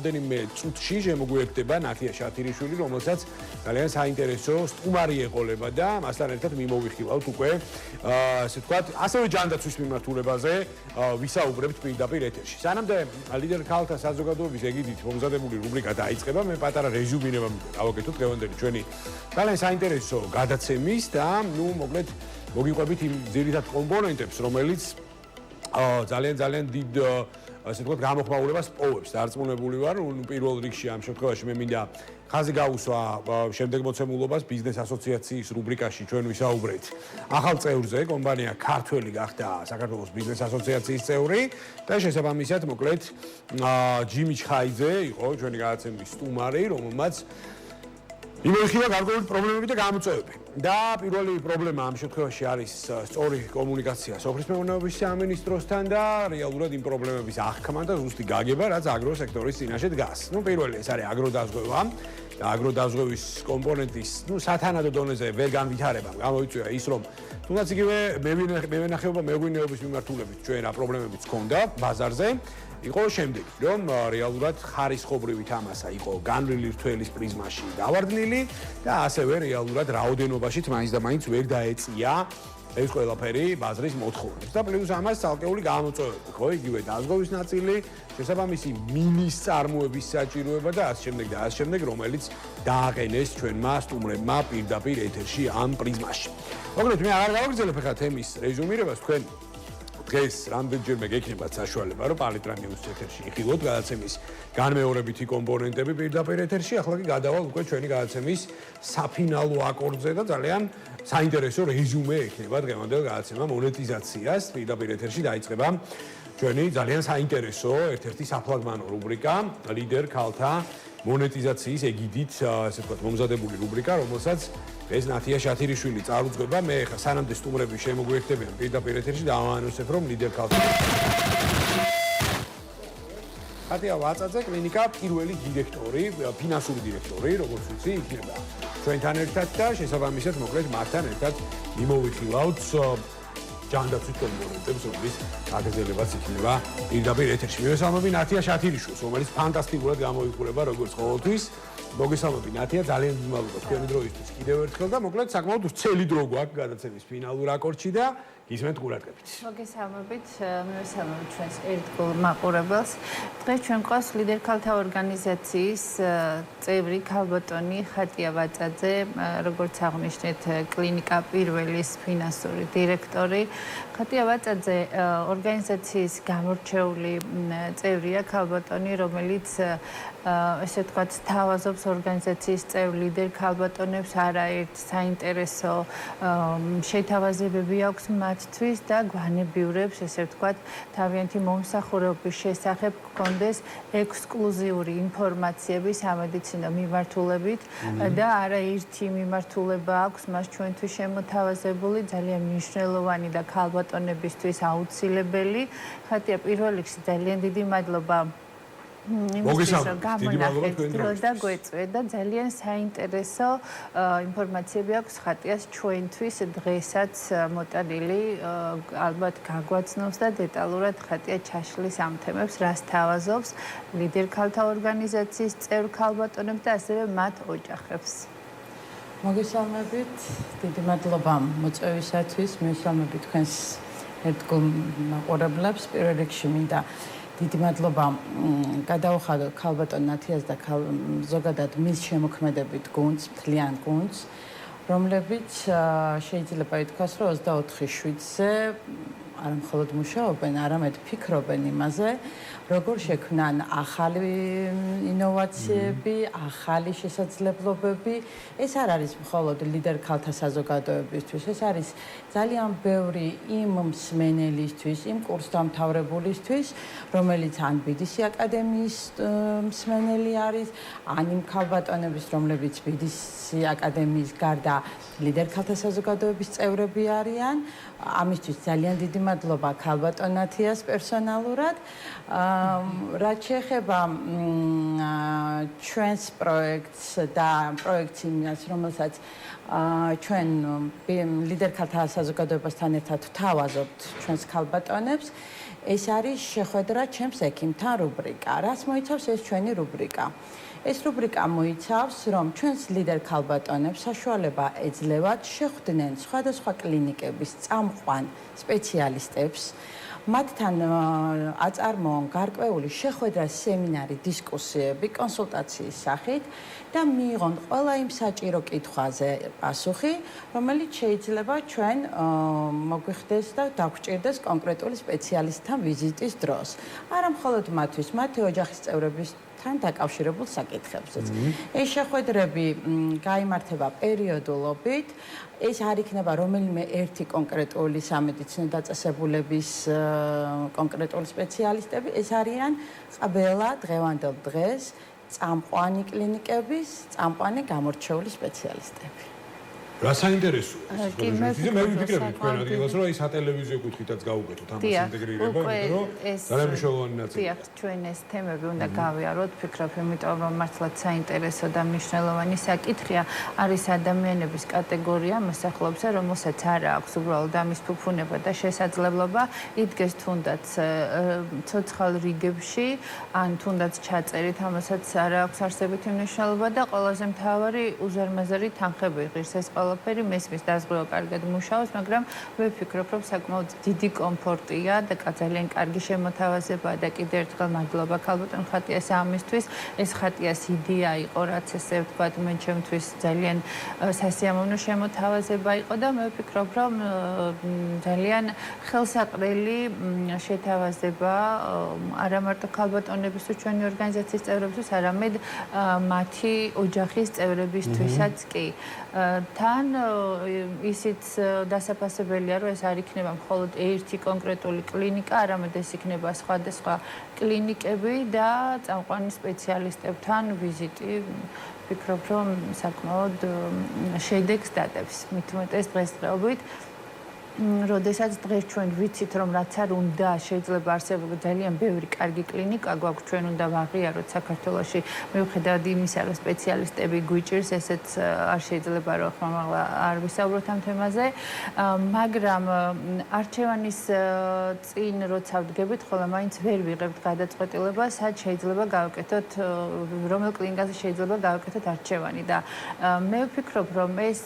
რამდენიმე წუთში შემოგვიერთდება ნათია შათირიშვილი, რომელსაც ძალიან საინტერესო სტუმარი ეყოლება და მასთან ერთად მიმოვიხილავთ უკვე ასე ვთქვათ, ასევე ჯანდაცვის მიმართულებაზე ვისაუბრებთ პირდაპირ ეთერში. სანამდე ლიდერ ქალთა საზოგადოების ეგიდით მომზადებული რუბრიკა დაიწყება, მე პატარა რეზუმირება გავაკეთოთ დღევანდელი ჩვენი ძალიან საინტერესო გადაცემის და მოკლედ მოგიყვებით იმ ძირითად კომპონენტებს, რომელიც ძალიან დიდ ასე ვთქვათ, გამოხმაურებას პოვებს. დარწმუნებული ვარ, პირველ რიგში ამ შემთხვევაში მე მინდა ხაზი გაუსვა შემდეგ მოცემულობას ბიზნეს ასოციაციის რუბრიკაში ჩვენ ვისაუბრეთ ახალ წევრზე, კომპანია ქართველი გახდა საქართველოს ბიზნეს ასოციაციის წევრი და შესაბამისად მოკლედ ჯიმი ჩხაიძე იყო ჩვენი გადაცემის სტუმარი, რომელმაც იმოიხილა გარკვეული პრობლემები და გამოწვევები. და პირველი პრობლემა ამ შემთხვევაში არის სწორი კომუნიკაცია სოფლის მეურნეობის სამინისტროსთან და რეალურად იმ პრობლემების აღქმა და ზუსტი გაგება, რაც აგროსექტორის წინაშე დგას. პირველი ეს არის აგროდაზღვევა და აგროდაზღვევის კომპონენტის, სათანადო დონეზე ვერ განვითარება. გამოიწვია ის, რომ თუნდაც იგივე მევენახეობა მეღვინეობის მიმართულებით ჩვენ რა პრობლემებიც ჰქონდა ბაზარზე. იყო შემდეგი, რომ რეალურად ხარისხობრივი თამასა იყო განვლილი რთველის პრიზმაში დავარდნილი და ასევე რეალურად რაოდენობაშიც მაინც და მაინც ვერ დაეწია ეს ყველაფერი ბაზრის მოთხოვნებს და პლუს ამას ცალკეული გამოწვევები, ხო, იგივე დაზღვევის ნაწილი, შესაბამისი მინის წარმოების საჭიროება და ასე შემდეგ, რომელიც დააყენეს ჩვენმა სტუმრებმა პირდაპირ ეთერში ამ პრიზმაში. მოკლედ მე აღარ გავაგრძელებ ახლა თემის რეზუმირებას, თქვენ დღეს რამდენჯერმე გექნებათ საშუალება, რომ პალიტრა ნიუს ეთერში იხილოთ გადაცემის განმეორებითი კომპონენტები პირდაპირ ეთერში. ახლა კი გადავალ უკვე ჩვენი გადაცემის საფინალო აკორდზე და ძალიან საინტერესო რეზუმე ექნება დღევანდელ გადაცემა მონეტიზაციას. პირდაპირ ეთერში დაიწყება ჩვენი ძალიან საინტერესო ერთ-ერთი საფლაგმანო რუბრიკა ლიდერ ქალთა მონეტიზაციის ეგიდით, ასე ვთქვათ, მომზადებული რუბრიკა, რომელსაც ეს ნათია შათირიშვილი წარუძღვება. მე ხა სანამდე სტუმრები შემოგვიერთდებიან პირდაპირ ეთერში და ამაანონსებ, რომ ლიდერ ქალთა ნათია ვაწაძე კლინიკა პირველი დირექტორი, ფინანსური დირექტორი, როგორც ვიცი, იქნება ჩვენთან ერთად და შესაბამისად მოკლედ მათთან ერთად მიმოვიხილავთ ჯანდაცვის კომპონენტებს, რომლის აგრძელებაც იქნება პირდაპირ ეთერში. მივესალმები ნათია შათირიშვილს, რომელიც ფანტასტიკურად გამოიყურება როგორც ყოველთვის. მოგესალმები ნათია, ძალიან მადლობა თქვენი დროისთვის კიდევ ერთხელ და მოკლედ საკმაოდ ვრცელი დრო გვაქვს გადაცემის ფინალურ აკორდში და გისმენთ ყურადღებით. მოგესალმებით, მივესალმებით ჩვენს ერთგულ მაყურებელს. დღეს ჩვენ ყავს ლიდერ ქალთა ორგანიზაციის წევრი ქალბატონი ხატია ვაწაძე, როგორც აღნიშნეთ, კლინიკა პირველის ფინანსური დირექტორი. ხატია ვაწაძე ორგანიზაციის გამორჩეული წევრია ქალბატონი, რომელიც ესე ვთქვათ, თავაზობს ორგანიზაციის წევრ ლიდერ ქალბატონებს არაერთ საინტერესო შეთავაზებები აქვს მათთვის და გვანებიურებს, ესე ვთქვათ, თავიანთი მომსახურების შესახებ გქონდეს ექსკლუზიური ინფორმაციები სამედიცინო მიმართულებით და არაერთი მიმართულება აქვს მას ჩვენთვის შემოთავაზებული, ძალიან მნიშვნელოვანი და ქალბატონებისთვის აუცილებელი. ხატია, პირველ რიგში ძალიან დიდი მადლობა გამონახეთ დროს და გვეწვე და ძალიან საინტერესო ინფორმაციები აქვს ხატიას ჩვენთვის დღესაც მოტანილი, ალბათ გაგვაცნობს და დეტალურად ხატია ჩაშლის ამ თემებს, რას თავაზობს ლიდერ ქალთა ორგანიზაციის წევრ ქალბატონებს და ასევე მათ ოჯახებს. მოგესალმებით, დიდი მადლობა მოწვევისათვის, მივესალმები თქვენს ერთგულ მაყურებლებს. პირველ რიგში მინდა დიდი მადლობა გადაუხადო ქალბატონ ნათიას და ზოგადად მის შემოქმედებით გუნდს, მთლიან გუნდს, რომლებიც შეიძლება ითქვას, რომ 24/7-ზე არა მხოლოდ მუშაობენ, არამედ ფიქრობენ იმაზე, როგორ შექმნან ახალი ინოვაციები, ახალი შესაძლებლობები. ეს არ არის მხოლოდ ლიდერ ქალთა საზოგადოებისთვის, ეს არის ძალიან ბევრი იმ მსმენელისთვის, იმ კურსდამთავრებულისთვის, რომელიც ან BDC აკადემიის მსმენელი არის, ან იმ ქალბატონების, რომლებიც BDC აკადემიის გარდა ლიდერ ქალთა საზოგადოების წევრები არიან. ამისთვის ძალიან დიდი მადლობა ქალბატონ ნათიას პერსონალურად. რაც შეეხება ჩვენს პროექტს და პროექტს იმას, რომელსაც ჩვენ ლიდერ ქალთა საზოგადოებასთან ერთად ვთავაზობთ ჩვენს ქალბატონებს, ეს არის შეხვედრა ჩემს ექიმთან რუბრიკა. რას მოიცავს ეს ჩვენი რუბრიკა? ეს რუბრიკა მოიცავს, რომ ჩვენს ლიდერ ქალბატონებს საშუალება ეძლევათ შეხვდნენ სხვადასხვა კლინიკების წამყვან სპეციალისტებს, მათთან აწარმოონ გარკვეული შეხვედრა, სემინარი, დისკუსიები, კონსულტაციის სახით და მიიღონ ყველა იმ საჭირო კითხვაზე პასუხი, რომელიც შეიძლება ჩვენ მოგვიხდეს და დაგვჭირდეს კონკრეტული სპეციალისტთან ვიზიტის დროს. არა მხოლოდ მათთვის, მათი ოჯახის წევრებისთან დაკავშირებულ საკითხებზეც. ეს შეხვედრები გაიმართება პერიოდულობით. ეს არ იქნება რომელიმე ერთი კონკრეტული სამედიცინო დაწესებულების კონკრეტული სპეციალისტები, ეს არიან ყველა დღევანდელ დღეს წამყვანი კლინიკების, წამყვანი გამორჩეული სპეციალისტები. რა საინტერესოა ეს მე ვიფიქრები თქვენ ადგილას რომ ის სატელევიზიო კუთხითაც გაუგეთოთ ამას ინტეგრირება, იმიტომ რომ ძალიან მნიშვნელოვანი ნაწილია. დიახ, ჩვენ ეს თემები უნდა გავიაროთ, ვფიქრობ, იმიტომ რომ მართლაც საინტერესო და მნიშვნელოვანი საკითხია. არის ადამიანების კატეგორია მოსახლეობისა, რომელსაც არ აქვს უბრალოდ ამის ფუფუნება და შესაძლებლობა იდგეს თუნდაც ცოცხალ რიგებში, ან თუნდაც ჩაწერით, ამასაც არ აქვს არსებითი მნიშვნელობა და ყველაზე მთავარი უზარმაზარი თანხები ღირს ეს ყველაფერი მესმის დაზღვევა კარგად მუშაობს, მაგრამ ვფიქრობ, რომ საკმაოდ დიდი კომფორტია და ძალიან კარგი შემოთავაზებაა და კიდევ ერთხელ მადლობა ქალბატონ ხატიას ამისთვის. ეს ხატიას იდეა იყო, რაც ესე ვთქვათ, მე ჩემთვის ძალიან სასიამოვნო შემოთავაზება იყო და მე ვფიქრობ, რომ ძალიან ხელსაყრელი შეთავაზება არა მარტო ქალბატონებისთვის, ჩვენი ორგანიზაციის წევრებისთვის, არამედ მათი ოჯახის წევრებისთვისაც კი. თან ისიც დასაფასებელია, რომ ეს არ იქნება მხოლოდ ერთი კონკრეტული კლინიკა, არამედ ეს იქნება სხვადასხვა კლინიკები და წამყვანი სპეციალისტებთან ვიზიტი. ვფიქრობ, რომ საკმაოდ შედეგს დადებს, მით უმეტეს დღესდღეობით. როდესაც დღეს ჩვენ ვიცით, რომ რაც არ უნდა, შეიძლება არსებობა ძალიან ბევრი კარგი კლინიკა გვაქვს, ჩვენ უნდა ვაღიაროთ საქართველოში, მიუხედავად იმისა, რომ სპეციალისტები გვიჭირს, ესეც არ შეიძლება რომ ხმამაღლა არ ვისაუბროთ ამ თემაზე, მაგრამ არჩევანის წინ როცა ვდგებით, ხოლმე მაინც ვერ ვიღებთ გადაწყვეტილებას, სად შეიძლება გავაკეთოთ, რომელ კლინიკაზე შეიძლება გავაკეთოთ არჩევანი და მე ვფიქრობ, რომ ეს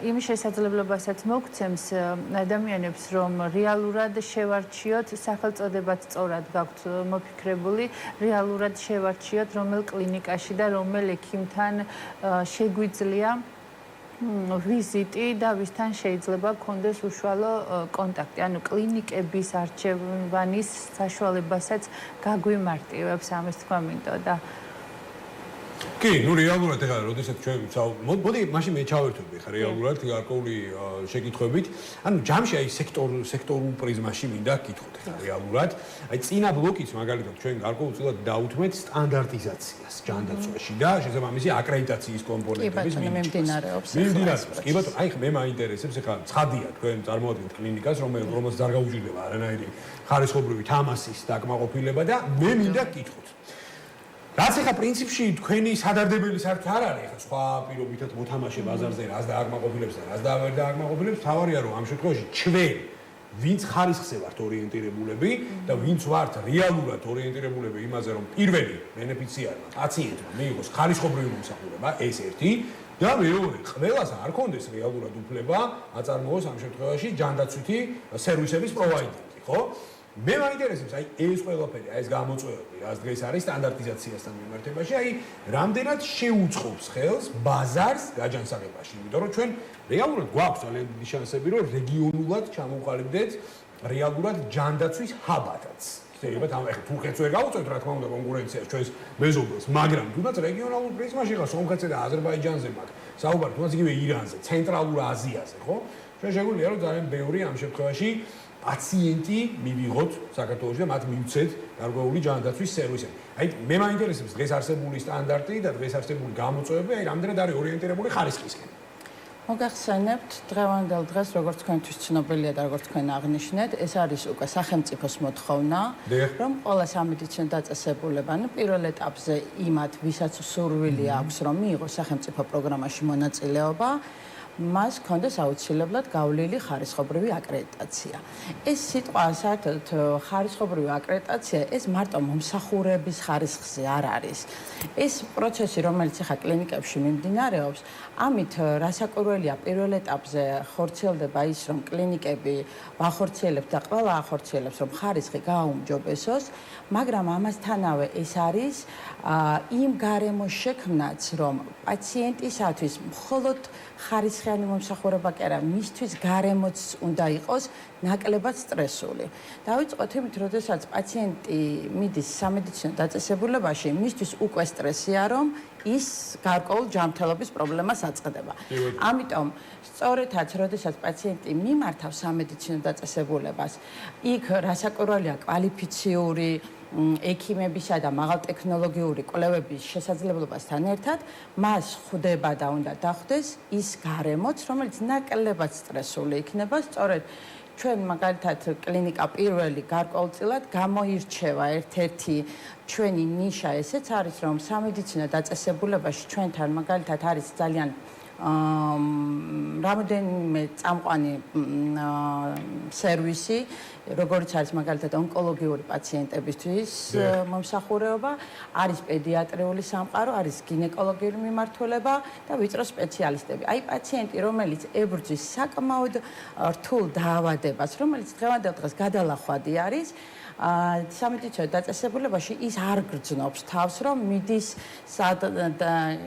იმის შესაძლებლობასაც მოგცემს ადამიანებს, რომ რეალურად შევარჩიოთ, სახელწოდებაც სწორად გაქვთ მოფიქრებული, რეალურად შევარჩიოთ, რომელ კლინიკაში და რომელ ექიმთან შეგვიძლია ვიზიტი და ვისთან შეიძლება გქონდეს უშუალო კონტაქტი. ანუ კლინიკების არჩევანის საშუალებასაც გაგვიმარტივებს ამის თქვა მინდოდა. კი, ნუ რეალურად ეხლა როდესაც ჩვენ მოდი მაშინ მე ჩავერთვები ხა რეალურად გარკვეული შეკითხვებით. ანუ ჯამში აი სექტორულ პრიზმაში მინდა გკითხოთ ხა რეალურად. აი წინა ბლოკიც მაგალითად ჩვენ გარკვეულწილად დაუთმეთ სტანდარტიზაციას ჯანდაცვაში და შესაბამისი აკრედიტაციის კომპონენტების მიმდინარეობს. კი ბატონო, აი მე მაინტერესებს ხა ცხადია თქვენ წარმოადგენთ კლინიკას, რომელსაც არ გაუჭირდება არანაირი ხარისხობრივი თამასის დაკმაყოფილება და მე მინდა გკითხოთ. რაც ახლა პრინციპში თქვენი სადარდებელი საერთოდ არ არის, ახლა სხვა პირობითად მოთამაშე ბაზარზე რას დააკმაყოფილებს და რას ვერ დააკმაყოფილებს, თავარია რომ ამ შემთხვევაში ჩვენ ვინც ხარისხზე ვართ ორიენტირებულები და ვინც ვართ რეალურად ორიენტირებულები იმაზე, რომ პირველი ბენეფიციარმა პაციენტმა მიიღოს ხარისხობრივი მომსახურება, ეს ერთი და მეორე, ყველას არ კონდეს რეალურად უფლება აწარმოოს ამ შემთხვევაში ჯანდაცვითი სერვისების პროვაიდერი, ხო? მე მაინტერესებს აი ეს ყველაფერი, აი ეს გამოწვევები, რაც დღეს არის სტანდარტიზაციასთან მიმართებაში, აი რამდენად შეუწყობს ხელს ბაზარს გაჯანსაღებაში, იმიტომ რომ ჩვენ რეალურად გვაქვს ძალიან დიდი შანსები, რომ რეგიონულად ჩამოვყალიბდეთ რეალურად ჯანდაცვის ჰაბათაც. შეიძლება ახლა თურქეთს ვერ გავუწევთ, რა თქმა უნდა, კონკურენციას ჩვენს მეზობელს, მაგრამ თუნდაც რეგიონალურ პრიზმაში ხა სომხეთსა და აზერბაიჯანზე მაქვს საუბარი, თუნდაც იგივე ირანზე, ცენტრალურ აზიაზე, ხო? ჩვენ შეგვიძლია რომ ძალიან ბევრი ამ შემთხვევაში პაციენტი მივიღოთ საქართველოში და მათ მივცეთ გარკვეული ჯანდაცვის სერვისები. აი მე მაინტერესებს დღეს არსებული სტანდარტი და დღეს არსებული გამოწვევები, აი რამდენად არის ორიენტირებული ხარისხისკენ. მოგახსენებთ, დღევანდელ დღეს, როგორც თქვენთვის ცნობილია და როგორც თქვენ აღნიშნეთ, ეს არის უკვე სახელმწიფოს მოთხოვნა, რომ ყველა სამედიცინო დაწესებულება, ანუ პირველ ეტაპზე იმათ, ვისაც სურვილი აქვს, რომ მიიღოს სახელმწიფო პროგრამაში მონაწილეობა, მას ჰქონდეს აუცილებლად გავლილი ხარისხობრივი აკრედიტაცია. ეს სიტყვა საერთოდ ხარისხობრივი აკრედიტაცია ეს მარტო მომსახურების ხარისხზე არ არის. ეს პროცესი, რომელიც ახლა კლინიკებში მიმდინარეობს, ამით რასაკვირველია პირველ ეტაპზე ხორციელდება ის, რომ კლინიკები ვახორციელებთ და ყველა ახორციელებს, რომ ხარისხი გააუმჯობესოს, მაგრამ ამასთანავე ეს არის იმ გარემოს შექმნაც, რომ პაციენტისათვის მხოლოდ ხარისხიანი მომსახურება კი არა, მისთვის გარემოც უნდა იყოს ნაკლებად სტრესული. დავიწყოთ იმით, როდესაც პაციენტი მიდის სამედიცინო დაწესებულებაში, მისთვის უკვე სტრესია, რომ ის გარკვეულ ჯანმრთელობის პრობლემას აწყდება. ამიტომ სწორედაც, როდესაც პაციენტი მიმართავს სამედიცინო დაწესებულებას, იქ რასაკვირველია კვალიფიციური ექიმებისა და მაღალტექნოლოგიური კვლევების შესაძლებლობასთან ერთად, მას ხვდება და უნდა დახვდეს ის გარემოც, რომელიც ნაკლებად სტრესული იქნება, სწორედ ჩვენ მაგალითად კლინიკა პირველი გარკვეულწილად გამოირჩევა ერთ-ერთი ჩვენი ნიშა ესეც არის, რომ სამედიცინო დაწესებულებაში ჩვენთან მაგალითად არის ძალიან რამოდენიმე წამყვანი სერვისი, როგორც არის მაგალითად ონკოლოგიური პაციენტებისთვის მომსახურება, არის პედიატრიული სამყარო, არის გინეკოლოგიური მიმართულება და ვიწრო სპეციალისტები. აი პაციენტი, რომელიც ებრძვის საკმაოდ რთულ დაავადებას, რომელიც დღევანდელ დღეს გადალახვადი არის, სამედიცინო დაწესებულებაში ის არ გრძნობს თავს, რომ მიდის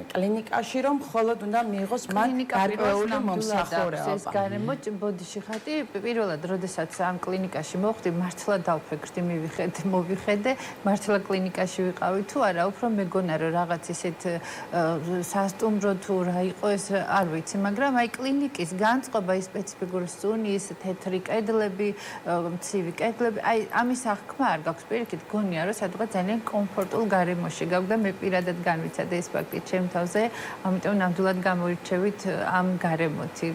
კლინიკაში, რომ მხოლოდ უნდა მიიღოს მათ გარკვეული მომსახურება. ეს გარემო ბოდიში ხატი პირველად, როდესაც ამ კლინიკაში მოვხდი, მართლა დავფიქრდი, მოვიხედე, მართლა კლინიკაში ვიყავი თუ არა, უფრო მეგონა რომ რაღაც ისეთ სასტუმრო თუ რა იყო ეს არ ვიცი, მაგრამ აი კლინიკის განწყობა, ის სპეციფიკური სუნი, ის თეთრი კედლები, მცივი კედლები, აი ამის ხმა არ გაქვს პირიქით გონია რომ სადღაც ძალიან კომფორტულ გარემოში გავ და მე პირადად განვიცადე ეს ფაქტი ჩემ თავზე, ამიტომ ნამდვილად გამოირჩევით ამ გარემოთი.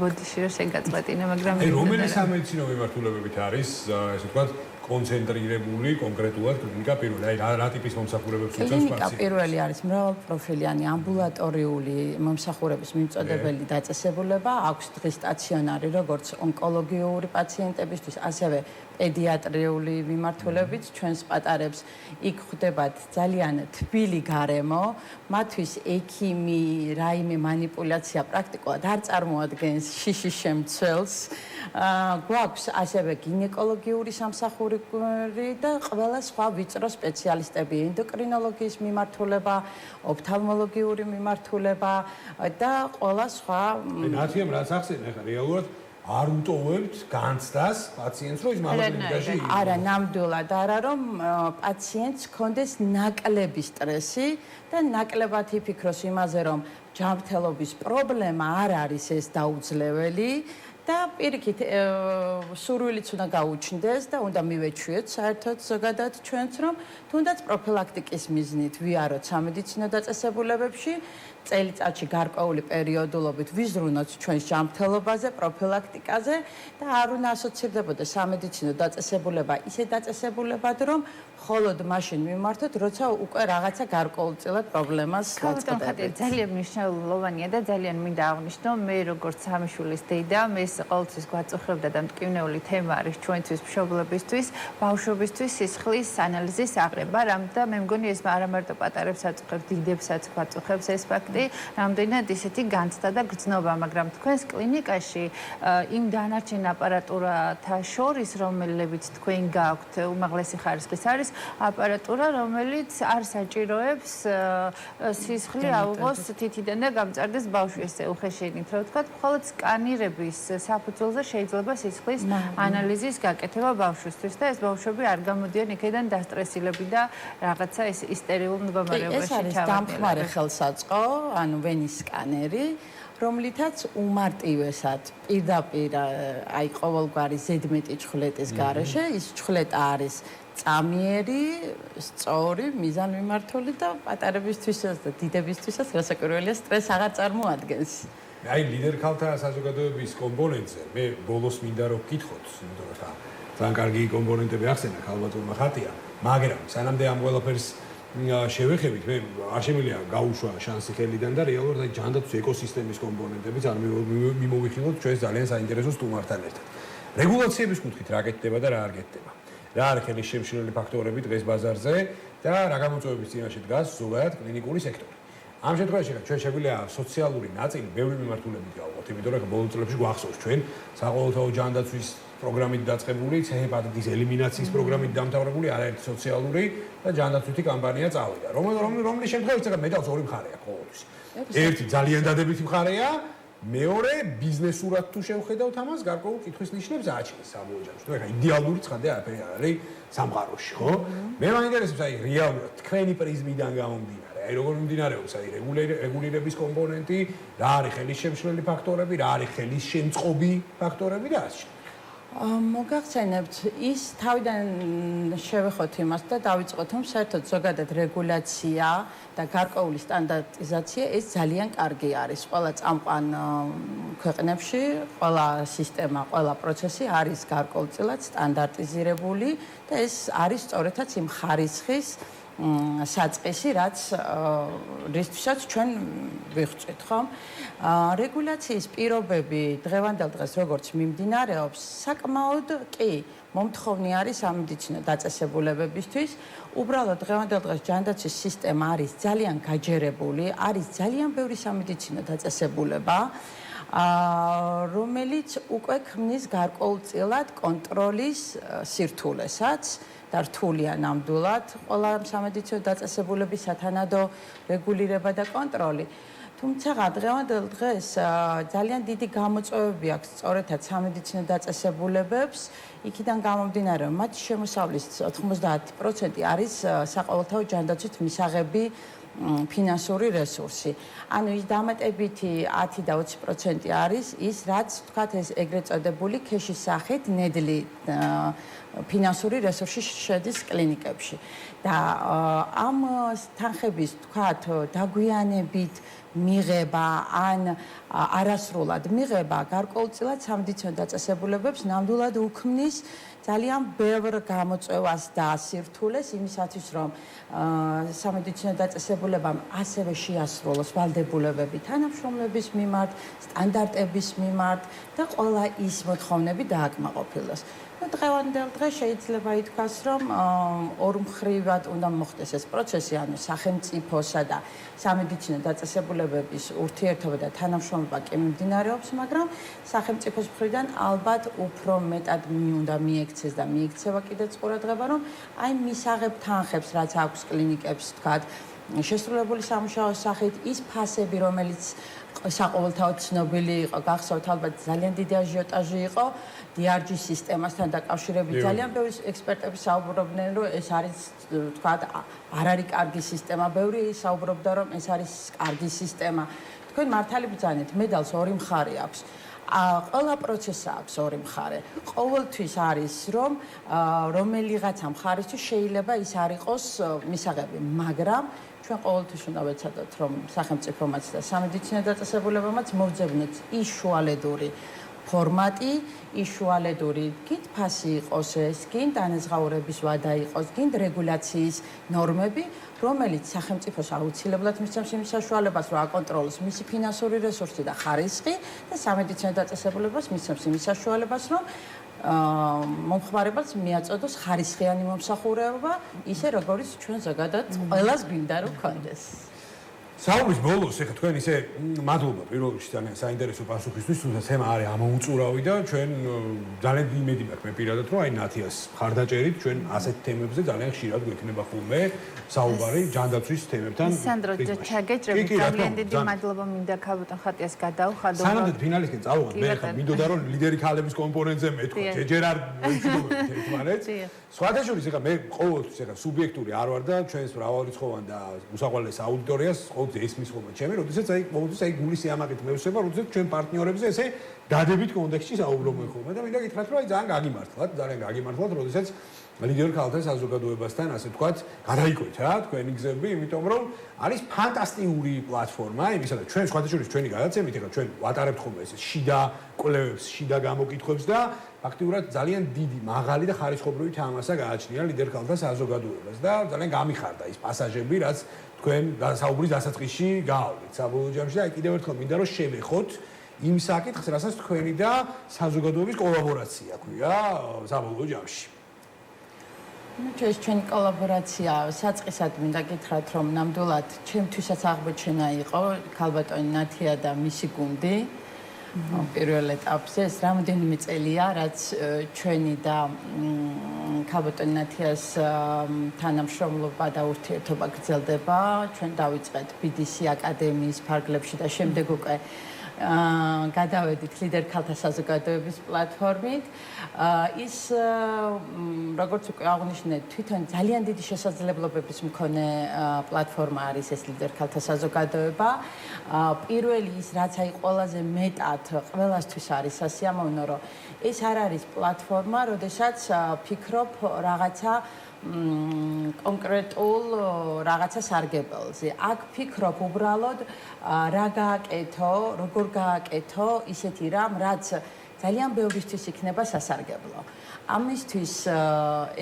ბოდიში რომ შეგაწყვეტინა, მაგრამ რომელი სამედიცინო მიმართულებებით არის, ესე ვთქვათ, კონცენტრირებული კონკრეტულად კლინიკა პირველი, აი რა ტიპის მომსახურებებს უწევს პაციენტს? კლინიკა პირველი არის მრავალპროფილიანი ამბულატორიული მომსახურების მიმწოდებელი დაწესებულება, აქვს დღის სტაციონარი, როგორც ონკოლოგიური პაციენტებისთვის, ასევე პედიატრიული მიმართულებებით ჩვენს პატარებს იქ ხვდებათ ძალიან თბილი გარემო, მათთვის ექიმი, რაიმე манипуляცია პრაქტიკულად არ წარმოადგენს შიშის შემცველს. გვაქვს ასევე გინეკოლოგიური სამსახური და ყველა სხვა ვიწრო სპეციალისტები, ენდოკრინოლოგიის მიმართულება, ოფთალმოლოგიური მიმართულება და ყველა სხვა. ნათიამ რაც ახსენე ხა რეალურად არ უტოვებთ განცდას პაციენტს, რომ ის მაღალკლინიკაში იყოს. არა, ნამდვილად არა, რომ პაციენტს ჰქონდეს ნაკლები სტრესი და ნაკლებად იფიქროს იმაზე, რომ ჯანმრთელობის პრობლემა არ არის ეს დაუძლეველი და პირიქით სურვილიც უნდა გაუჩნდეს და უნდა მივეჩვიოთ საერთოდ ზოგადად ჩვენც, რომ თუნდაც პროფილაქტიკის მიზნით ვიაროთ სამედიცინო დაწესებულებებში, წელიწადში გარკვეული პერიოდულობით ვიზრუნოთ ჩვენს ჯანმრთელობაზე, პროფილაქტიკაზე და არ უნდა ასოცირდებოდეს სამედიცინო დაწესებულება ისე დაწესებულებად, რომ მხოლოდ მაშინ მიმართოთ, როცა უკვე რაღაცა გარკვეულწილად პრობლემას დაწყდებით. ძალიან მნიშვნელოვანია და ძალიან მინდა აღნიშნო, მე როგორც სამი შვილის დედა, მე ყოველთვის გვაწუხებდა და მტკივნეული თემა არის ჩვენთვის მშობლებისთვის, ბავშვებისთვის სისხლის ანალიზის აღება, და მე მგონი ეს არა მარტო პატარებს აწუხებს, დიდებსაც გვაწუხებს ეს ფაქტი, რამდენად ისეთი განცდა და გრძნობა, მაგრამ თქვენს კლინიკაში იმ დანარჩენ აპარატურათა შორის, რომელებიც თქვენ გაქვთ, უმაღლესი ხარისხის არის აპარატურა, რომელიც არ საჭიროებს სისხლი აუღოს თითიდან და გამწარდეს ბავშვი, ესე უხეშენით, რა ვთქვათ, მხოლოდ სკანირების საფუძველზე შეიძლება სისხლის ანალიზის გაკეთება ბავშვისთვის და ეს ბავშვები არ გამოდიან იქიდან დასტრესილები და რაღაცა ეს ისტერიულ მდგომარეობაში ჩავარდნილები. ეს არის დამხმარე ხელსაწყო, ანუ ვენის სკანერი, რომლითაც უმარტივესად პირდაპირ აი ყოველგვარი ზედმეტი ჩხვლეტის გარეშე ის ჩხვლეტა არის წამიერი, სწორი, მიზანმიმართული და პატარებისთვისაც და დიდებისთვისაც რასაკვირველია სტრესს აღარ წარმოადგენს. აი ლიდერ ქალთა საზოგადოების კომპონენტზე მე ბოლოს მინდა რომ გკითხოთ, იმიტომ რომ ძალიან კარგი კომპონენტები ახსენა ქალბატონმა ხატია, მაგრამ სანამდე ამ ყველაფერს შევეხებით, მე არ შემიძლია გაუშვა შანსი ხელიდან და რეალურად აი ჯანდაცვის ეკოსისტემის კომპონენტებიც არ მიმოვიხილოთ ჩვენ ძალიან საინტერესო სტუმართან ერთად. რეგულაციების კუთხით რა გეთდება და რა არ გეთდება. რა არის ხელის შემშლელი ფაქტორები დღეს ბაზარზე და რა გამოწვევების წინაშე დგას ზოგადად კლინიკური სექტორი. ამ შემთხვევაში ჩვენ შეგვიძლია სოციალური ნაწილი ბევრი მიმართულებით გავუყოთ, იმიტომ რომ ბოლო წლებში გვახსოვს ჩვენ საყოველთაო ჯანდაცვის პროგრამით დაწყებული, ჰეპატიტის ელიმინაციის პროგრამით დამთავრებული არაერთი სოციალური და ჯანდაცვითი კამპანია წავიდა. რომლის შემთხვევაში მეტალს ორი მხარე აქვს ყოველთვის. ერთი ძალიან დადებითი მხარეა, მეორე ბიზნესურად თუ შევხედავთ ამას, გარკვეულ კითხვის ნიშნებს აჩენს საბოლოო ჯამში. თუ ეხა იდეალური ცხადია არაფერი არ არის სამყაროში, ხო? მე მაინტერესებს აი რეალურად თქვენი პრიზმიდან გამომდინარე, აი როგორ მიმდინარეობს აი რეგულირების კომპონენტი, რა არის ხელის შემშლელი ფაქტორები, რა არის ხელის შემწყობი ფაქტორები და ასე. მოგახსენებთ ის თავიდან შევეხოთ იმას და დავიწყოთ რომ საერთოდ ზოგადად რეგულაცია და გარკვეული სტანდარტიზაცია ეს ძალიან კარგი არის. ყველა წამყვან ქვეყნებში, ყველა სისტემა, ყველა პროცესი არის გარკვეულწილად სტანდარტიზირებული და ეს არის სწორედაც იმ ხარისხის საწყისი, რაც რისთვისაც ჩვენ ვიღწვით, ხო? რეგულაციის პირობები დღევანდელ დღეს როგორც მიმდინარეობს, საკმაოდ კი მომთხოვნი არის სამედიცინო დაწესებულებებისთვის. უბრალოდ დღევანდელ დღეს ჯანდაცვის სისტემა არის ძალიან გაჯერებული, არის ძალიან ბევრი სამედიცინო დაწესებულება, რომელიც უკვე ქმნის გარკვეულწილად კონტროლის სირთულესაც და რთულია ნამდვილად ყველა სამედიცინო დაწესებულების სათანადო რეგულირება და კონტროლი. თუმცა დღევანდელ დღეს ძალიან დიდი გამოწვევები აქვს სწორედად სამედიცინო დაწესებულებებს, იქიდან გამომდინარე, რომ მათი შემოსავლის 90% არის საყოველთაო ჯანდაცვით მისაღები ფინანსური რესურსი. ანუ ის დამატებითი 10 და 20% არის ის, რაც თქვათ ეს ეგრეთ წოდებული ქეშის სახით ნედლი ფინანსური რესურსი შედის კლინიკებში. და ამ თანხების თქვათ დაგვიანებით მიღება ან არასრულად მიღება გარკვეულწილად სამედიცინო დაწესებულებებს ნამდვილად უქმნის ძალიან ბევრ გამოწვევას და სირთულეს იმისათვის, რომ სამედიცინო დაწესებულებამ ასევე შეასრულოს ვალდებულებები თანამშრომლების მიმართ, სტანდარტების მიმართ და ყველა ის მოთხოვნები დააკმაყოფილოს. დღევანდელ დღეს შეიძლება ითქვას, რომ ორმხრივად უნდა მოხდეს ეს პროცესი, ანუ სახელმწიფოსა და სამედიცინო დაწესებულებების ურთიერთობა და თანამშრომლობა კი მიმდინარეობს, მაგრამ სახელმწიფოს მხრიდან ალბათ უფრო მეტად უნდა მიექცეს და მიექცევა კიდეც ყურადღება, რომ აი მისაღებ თანხებს, რაც აქვს კლინიკებს, თქვათ, შესრულებული სამუშაოს სახით ის ფასები, რომელიც საყოველთაოდ ცნობილი იყო, გახსოვთ ალბათ ძალიან დიდი აჟიოტაჟი იყო DRG სისტემასთან დაკავშირებით. ძალიან ბევრი ექსპერტები საუბრობდნენ, რომ ეს არის თქვათ არ არის კარგი სისტემა, ბევრი საუბრობდა, რომ ეს არის კარგი სისტემა. თქვენ მართალი ბრძანეთ, მედალს ორი მხარე აქვს. ყველა პროცესს აქვს ორი მხარე. ყოველთვის არის, რომ რომელიღაცა მხარისთვის შეიძლება ის არ იყოს მისაღები, მაგრამ ჩვენ ყოველთვის უნდა ვეცადოთ, რომ სახელმწიფომაც და სამედიცინო დაწესებულებამაც მოვძებნოთ ის შუალედური ფორმატი, ის შუალედური გინდ ფასი იყოს ეს, გინდ დანაზღაურების ვადა იყოს, გინდ რეგულაციის ნორმები, რომელიც სახელმწიფოს აუცილებლად მისცემს იმის საშუალებას, რომ აკონტროლოს მისი ფინანსური რესურსი და ხარისხი და სამედიცინო დაწესებულებას მისცემს იმის საშუალებას, რომ მომხმარებელს მიაწოდოს ხარისხიანი მომსახურება, ისე როგორც ჩვენ ზოგადად ყველას გვინდა რომ გქონდეს. საუბრის ბოლოს ეხლა თქვენ ისე მადლობა პირველ რიგში ძალიან საინტერესო პასუხისთვის, თუმცა თემა არის ამოუწურავი და ჩვენ ძალიან იმედი მაქვს მე პირადად, რომ აი ნათიას ხარდაჭერით ჩვენ ასეთ თემებზე ძალიან ხშირად გვექნება ხოლმე საუბარი ჯანდაცვის თემებთან. სანდრო ჩაგეჭრებით ძალიან დიდი მადლობა მინდა ქალბატონ ხატიას გადავხადო. სანამ ფინალისკენ წავიღოთ, მე ხა მინდოდა რომ ლიდერი ქალების კომპონენტზე მეთქვა, ჯერ არ ვიჩვენებთ ერთმანეთს. სხვადასხვა ეხლა მე ყოველთვის ეხლა სუბიექტური არ ვარ და ჩვენს მრავალრიცხოვან და უსაყვარლეს აუდიტორიას ესმის ხოლმე ჩემი, როდესაც აი ყოველთვის აი გულის სიამაყით მევსება, როდესაც ჩვენ პარტნიორებზე ესე დადებით კონტექსტში საუბრობენ ხოლმე და მინდა გითხრათ, რომ აი ძალიან გაგიმართლათ, როდესაც ლიდერ ქალთა საზოგადოებასთან, ასე ვთქვათ, გადაიკვეთ რა, თქვენი გზები, იმიტომ რომ არის ფანტასტიკური პლატფორმა, იმისა და ჩვენ სხვადასხვა ჩვენი გადაცემით, ეხლა ჩვენ ვატარებთ ხოლმე ეს შიდა კვლევებს, შიდა გამოკითხვებს და ფაქტიურად ძალიან დიდი, მაღალი და ხარისხობრივი თამასა გააჩნია ლიდერ ქალთა საზოგადოებას და ძალიან გამიხარდა ის პასაჟები, რაც თქვენ საუბრის დასაწყისში გაავლით საბოლოო ჯამში და კიდევ ერთხელ მინდა რომ შევეხოთ იმ საკითხს, რასაც თქვენი და საზოგადოების კოლაბორაცია ქვია საბოლოო ჯამში. ეს ჩვენი კოლაბორაცია საწყისად მინდა გითხრათ, რომ ნამდვილად ჩემთვისაც აღმოჩენა იყო ქალბატონი ნათია და მისი გუნდი. პირველ ეტაპზე ეს რამდენიმე წელია, რაც ჩვენი და ქალბატონი ნათიას თანამშრომლობა და ურთიერთობა გრძელდება. ჩვენ დავიწყეთ BDC აკადემიის ფარგლებში და შემდეგ უკვე გადავედით ლიდერ ქალთა საზოგადოების პლატფორმით. ის როგორც უკვე აღნიშნეთ, თვითონ ძალიან დიდი შესაძლებლობების მქონე პლატფორმა არის ეს ლიდერ ქალთა საზოგადოება. პირველი ის რაც აი ყველაზე მეტად ყველასთვის არის სასიამოვნო, რომ ეს არ არის პლატფორმა, როდესაც ფიქრობ რაღაცა კონკრეტულ რაღაცა სარგებელზე. აქ ფიქრობ უბრალოდ რა გააკეთო, როგორ გააკეთო ისეთი რამ, რაც ძალიან ბევრისთვის იქნება სასარგებლო. ამისთვის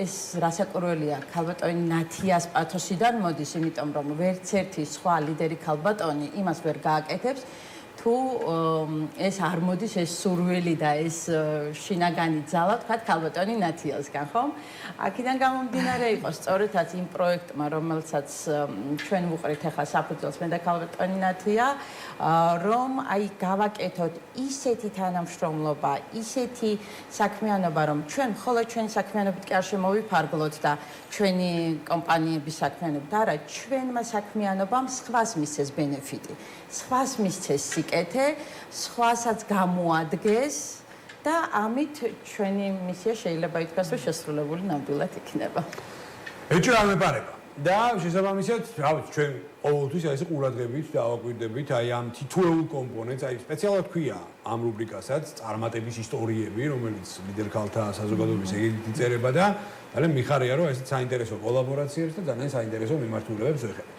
ეს რასაკვირველია, ქალბატონი ნათიას პათოსიდან მოდის, იმიტომ რომ ვერც ერთი სხვა ლიდერი ქალბატონი იმას ვერ გააკეთებს, თუ ეს არ მოდის ეს სურვილი და ეს შინაგანი ძალა, თქვა ქალბატონი ნათიასგან, ხო? აქედან გამომდინარე იყო სწორედაც იმ პროექტმა, რომელსაც ჩვენ ვუყრით ახლა საფუძველს მე და ქალბატონი ნათია, რომ აი გავაკეთოთ ისეთი თანამშრომლობა, ისეთი საქმიანობა, რომ ჩვენ მხოლოდ ჩვენი საქმიანობით კი არ შემოვიფარგლოთ და ჩვენი კომპანიების საქმიანობით, არა, ჩვენმა საქმიანობამ სხვას მისცეს ბენეფიტი, სხვას მისცეს სიკეთე, სხვასაც გამოადგეს და ამით ჩვენი მისია შეიძლება ითქვას, რომ შესრულებული ნამდვილად იქნება. ეჭვი არ მეპარება. და შესაბამისად, რა ვიცი, ჩვენ ყოველთვის აი ეს ყურადღებით დავაკვირდებით აი ამ თითოეულ კომპონენტს, აი სპეციალურად ქვია ამ რუბრიკასაც წარმატების ისტორიები, რომელიც ლიდერ ქალთა საზოგადოების ეგეთი წერება და ძალიან მიხარია, რომ ესეც საინტერესო კოლაბორაციებს და ძალიან საინტერესო მიმართულებებს ვეხებთ.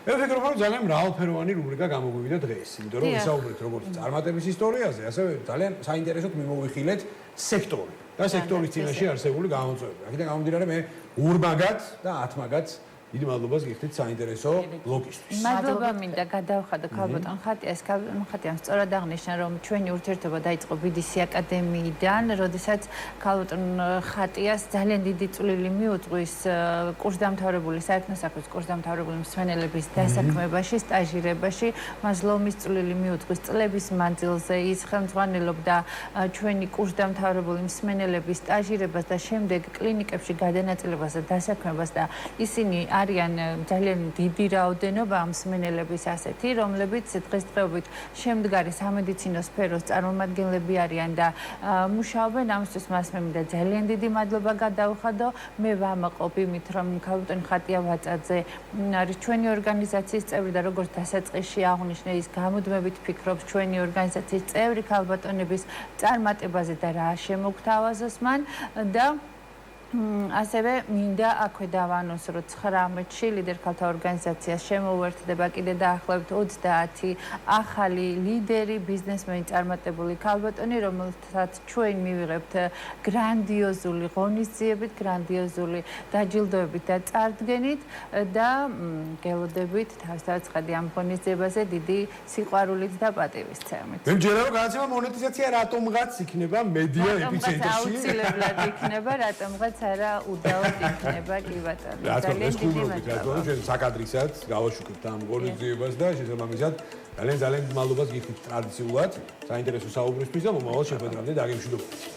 მე ვფიქრობ, რომ ძალიან მრავალფეროვანი რუბრიკა გამოგვივიდა დღეს, იმიტომ რომ ვისაუბრეთ როგორც წარმატების ისტორიაზე, ასევე ძალიან საინტერესოდ მიმოვიხილეთ სექტორი და სექტორის წინაშე არსებული გამოწვევები. აქედან გამომდინარე, მე ურმაგად და ათმაგად დიდი მადლობას გიხდით საინტერესო ბლოგისთვის. მადლობა მინდა გადავხადო ქალბატონ ხატიას. ქალბატონ ხატიამ სწორად აღნიშნა, რომ ჩვენი ურთიერთობა დაიწყო BDC აკადემიიდან, როდესაც ქალბატონ ხატიას ძალიან დიდი წვლილი მიუძღვის კურსდამთავრებული საერთო საქმის კურსდამთავრებული მსმენელების დასაქმებაში, სტაჟირებაში. მას ლომის წვლილი მიუძღვის წლების მანძილზე. ის ხელმძღვანელობდა ჩვენი კურსდამთავრებული მსმენელების სტაჟირებას და შემდეგ კლინიკებში გადანაწილებას და დასაქმებას და ისინი არიან ძალიან დიდი რაოდენობა მსმენელების ასეთი, რომლებიც დღესდღეობით შემდგარი სამედიცინო სფეროს წარმომადგენლები არიან და მუშაობენ. ამისთვის მას მე მინდა ძალიან დიდი მადლობა გადავხადო. მე ვამაყობ იმით, რომ ქალბატონი ხატია ვაწაძე არის ჩვენი ორგანიზაციის წევრი და როგორც დასაწყისში აღნიშნე, ის გამუდმებით ფიქრობს ჩვენი ორგანიზაციის წევრი ქალბატონების წარმატებაზე და რა შემოგთავაზოს მან და ასევე მინდა აქვე დავანონსო, რომ 19-ში ლიდერ ქალთა ორგანიზაციას შემოუერთდება კიდე დაახლოებით 30 ახალი ლიდერი, ბიზნესმენი, წარმატებული ქალბატონი, რომელთაც ჩვენ მივიღებთ გრანდიოზული ღონისძიებით, გრანდიოზული დაჯილდოებით და წარდგენით და გელოდებით თავისთავად ამ ღონისძიებაზე დიდი სიყვარულით და პატივისცემით. მე მჯერა რომ განაცემა მონეტიზაცია რატომღაც იქნება მედია ეპიცენტრში. აუცილებლად იქნება, რატომღაც არა უდაოდ იქნება კი ბატონო. ძალიან დიდი მადლობა. ჩვენ საკადრისაც გავაშუქებთ ამ ღონისძიებას და შესაბამისად ძალიან მადლობას გიხდით ტრადიციულად საინტერესო საუბრისთვის და მომავალ შეხვედრამდე დაგემშვიდობებით.